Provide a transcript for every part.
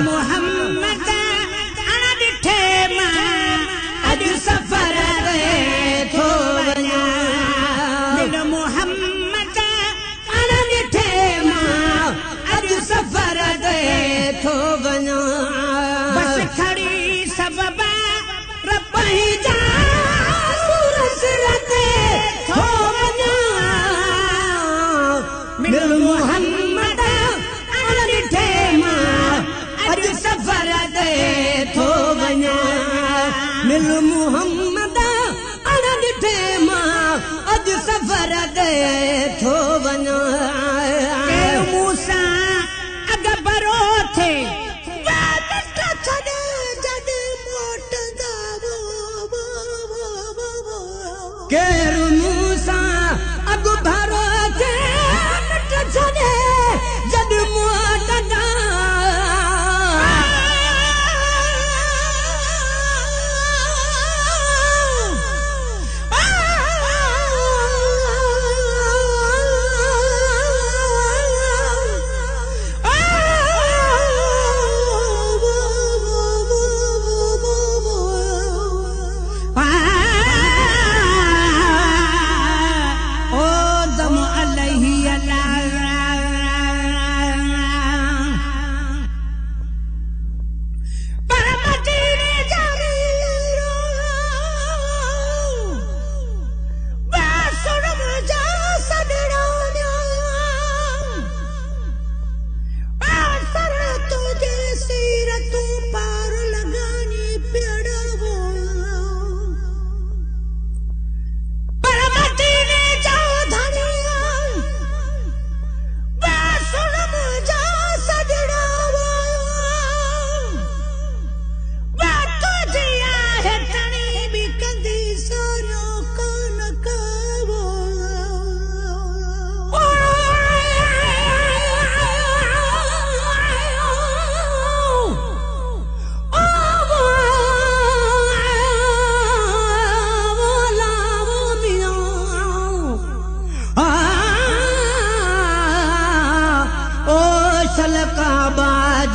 मोहम्मद अण ॾिठे मां अॼु सफ़र ते थो वञा मोहम्मद अण ॾिठे मां अॼु सफ़र ते थो वञा बस खड़ी सबबा रपई जा सूरज ते थो वञा मोहम्मद अण ॾिठे मां अॼु सफ़र ते थो वञा मिल मोहम्मद अण ॾिठे मां अॼु सफ़र ते थो वञा मूंसां अॻ भरो थे केरु मूंसां अॻ भरो थे छॾे जॾ मोटंदा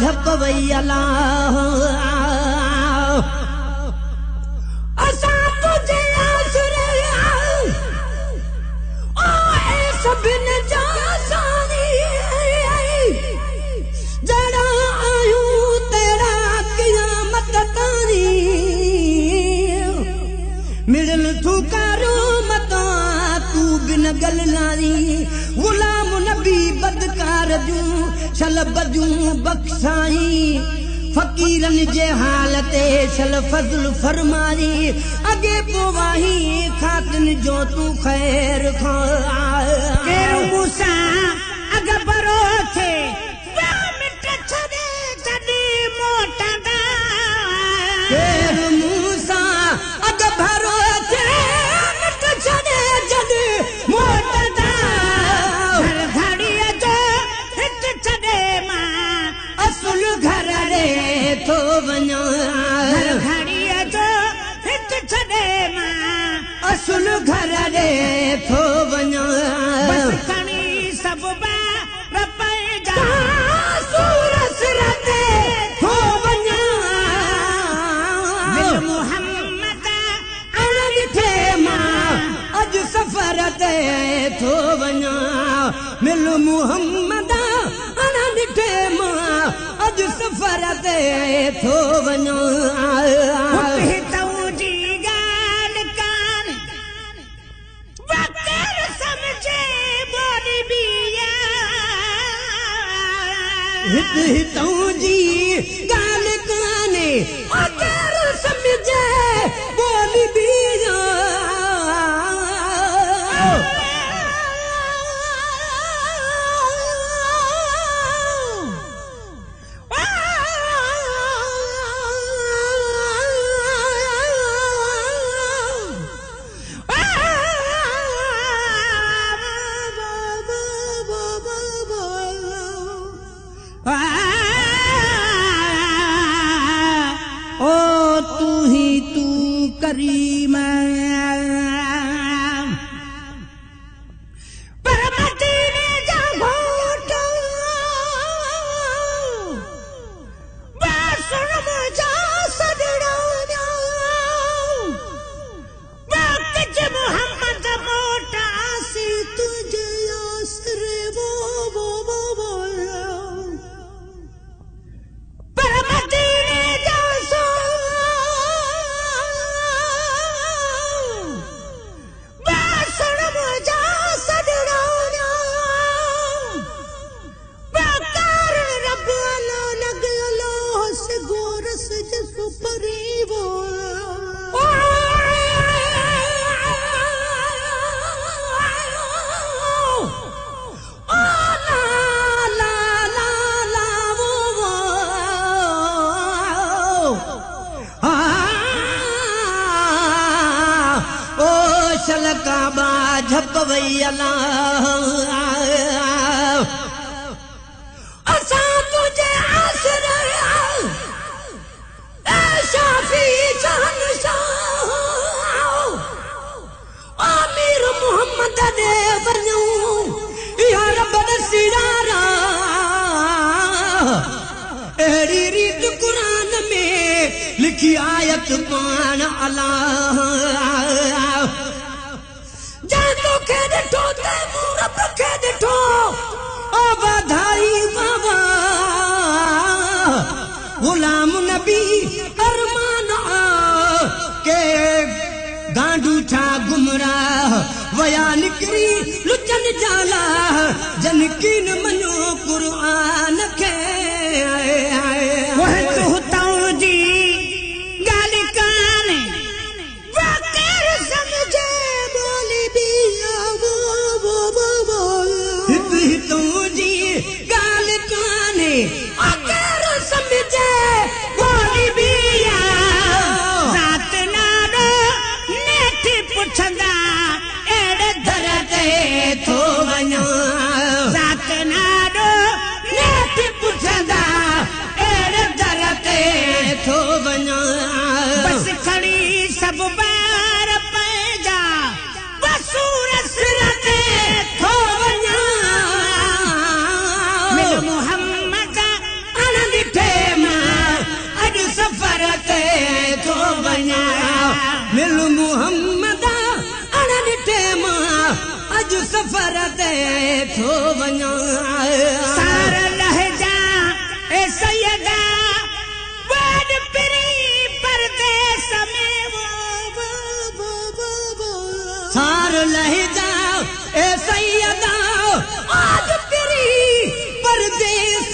झपवैयला असां तुझे आसरे ओ सभिन जा सानी जड़ा आयूं तेरा क़यामत तानी मिलन तू करो मता तू बिन गलनारी गुलाम नबी बदकार जूं छल बजूं बख्शाई फकीरन जे हालते छल फज़ल फरमाई अगे पोवाही खातिन जो तू खैर खा केरु मूंसां अग भरो थे मिट छॾे जॾी मोटंदा केरु मूंसां अग भरो थे मिट छॾे जॾी मोटंदा घर रे थो वञा घड़ीअ जो हित छॾे मां असुल घर रे थो वञा बस खणी सभु रपई जा सूरज ते थो वञा मोहम्मद अण ॾिठे मां अॼु सफ़र ते थो वञा मिल मोहम्मद अण ॾिठे मां अॼु सफ़र ते थो वञा तुंहिंजी ॻाल्हि कान वक़्तु सम्झे बोली बि तुंहिंजी ॻाल्हि कान्हे वक़्तु सम्झे बोली बि झप वई अल्लाह असां तुझे आसरे शाफी शहंशाह आमिर मोहम्मद दे वञूं या रब दसियारा अहिड़ी रीत क़ुरान में लिखी आयत पाण अल्लाह जंहिं तोखे ॾिठो त मूं रब खे ॾिठो ओ वाधाई बाबा गुलाम नबी अरमान के गांडू छा गुमराह वया निकरी लुचन जाला जन कीन मनो कुरान के वह तो हुताऊं जी गाली काने वकर समझे बोली भी हित हितों जी गाली काने वकर समझे बोली भी जात नाडो नेठी पुछंदा एड़े दर ते थो वञो जात नाडो नेठी पुछंदा एड़े दर ते थो वञो बस खड़ी सब बार पैजा बसूर सिर ते थो वञो मिल मोहम्मद अण ॾिठे मां अॼु सफ़र ते थो वञा मिल मोहम्मद अण ॾिठे मां अॼु सफ़र ते थो वञा सार लहजा ए सैयदा वड पिरी परदेस में सार लहजा ए सैयदा वड पिरी परदेस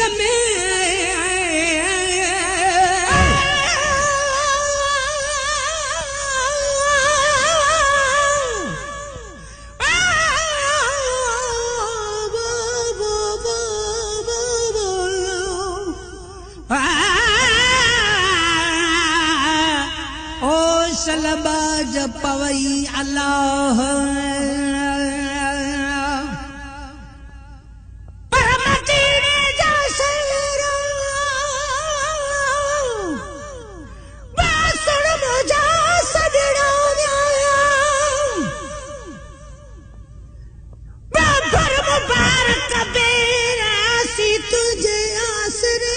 ओ शलबा जपवई अल्लाह परमतीने जा सैरा बासण मुझा सजड़ा बाबर मुबारक बेरा सी तुझे आसरे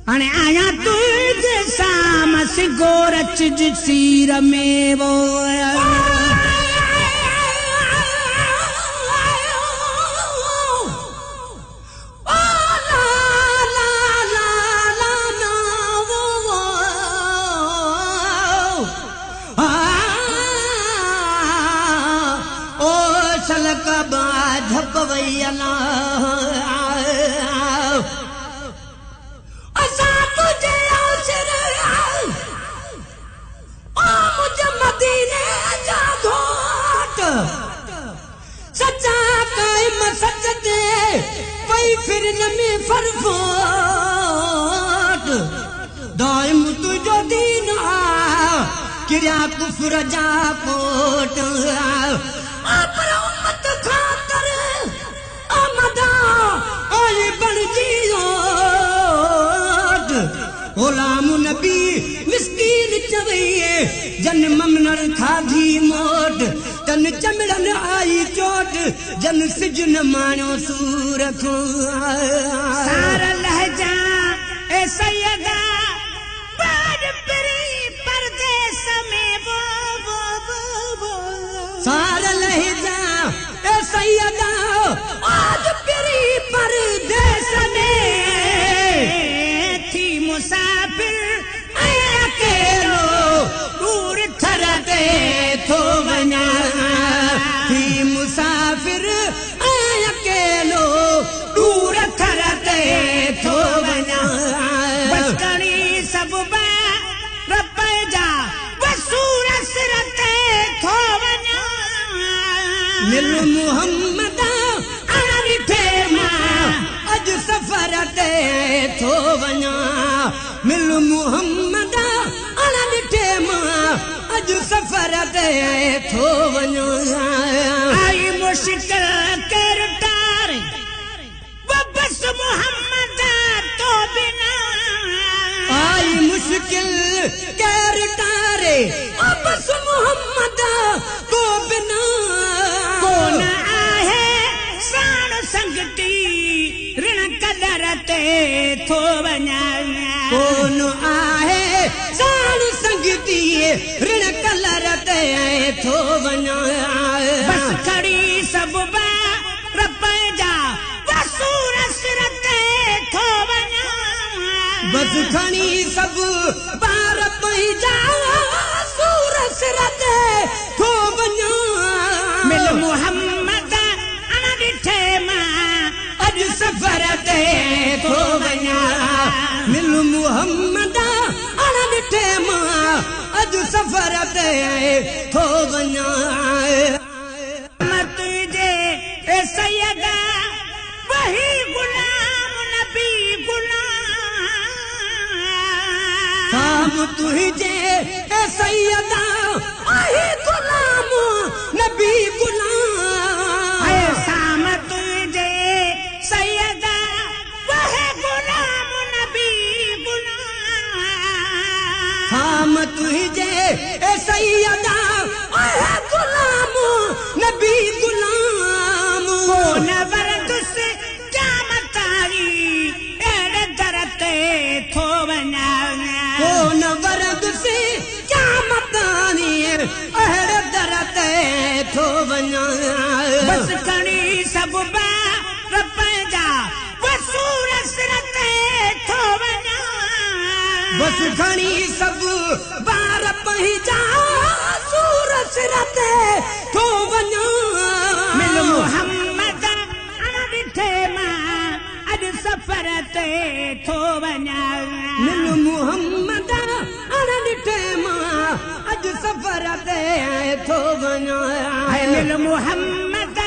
हाणे आया तुझे सामस गोरच जी सीर में वो झप वई अल्लाह असां तुझे आसरे ओ मुझे मदीने जा घोट सच्चा कायम सच ते पई फिरन में फरफोट दाइम तुझो दीन आ किरिया कुफर जा कोट पर उम्मत खातर आमदा ओए बन जियो गुलाम नबी मिस्कीन चवैये जन ममनर खाधी मोट तन चमड़न आई चोट जन सिजन माणो सूर खो सार लहजा ए सैयदा बाद परी परदेस में वो सार लहजा ए सैयदा आज परी परदेस में थी मुसाफिर अकेलो दूर थरते थो वञा थी मुसाफिर अकेलो दूर थरते थो वञा बस कणी सब जा बसूर सिर ते थो वञा मिल मोहम्मद अण ॾिठे मां सफ़र ते थो वञा मिल मुहम्मद अण ॾिठे मां अॼु सफ़र ते थो वञा आई मुश्किल केर टारे बस मुहम्मद तो बिना आई मुश्किल केर टारे बस मुहम्मद तो बिना कोन आहे साण संगती ऋण कदर ते थो वञा कोन आहे साण संगती ऋण कलर ते थो वञा बस खड़ी सब पंहिंजा वसूर सिर ते थो वञा बस खणी सब ॿार पंहिंजा वसूर सिर ते थो वञा मिल मुहम्मद अण ॾिठे मां अॼु सफ़र ते थो वञा मिल मुहम्मद अण ॾिठे मां अॼु सफ़र ते थो वञा तुंहिंजे सैयदा वही गुलाम नबी गुलाम तुंहिंजे सैयदा वही गुलाम नबी गुलाम साम तुंहिंजे सैयदा वही गुलाम नबी गुलाम साम तुंहिंजे सैयदा वही गुलाम नबी गुलाम कोन वरदुस क़यामत आई अहिड़े दर ते थो वञा कोन वरदुस क़यामत आई अहिड़े दर ते थो वञा बस खणी सब ॿार पंहिंजा वसूर सिर ते थो वञा बस खणी सब ॿार पंहिंजा वसूर सिर ते थो वञा मिल मुहम्मद अण ॾिठे मां अॼु सफ़र ते थो वञा मिल मुहम्मद अण ॾिठे मां अॼु सफ़र ते थो वञा मिल मुहम्मद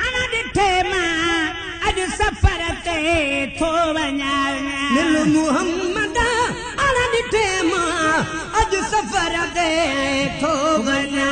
अण ॾिठे मां अॼु सफ़र ते थो वञा मिल मुहम्मद अण ॾिठे मां अॼु सफ़र ते थो वञा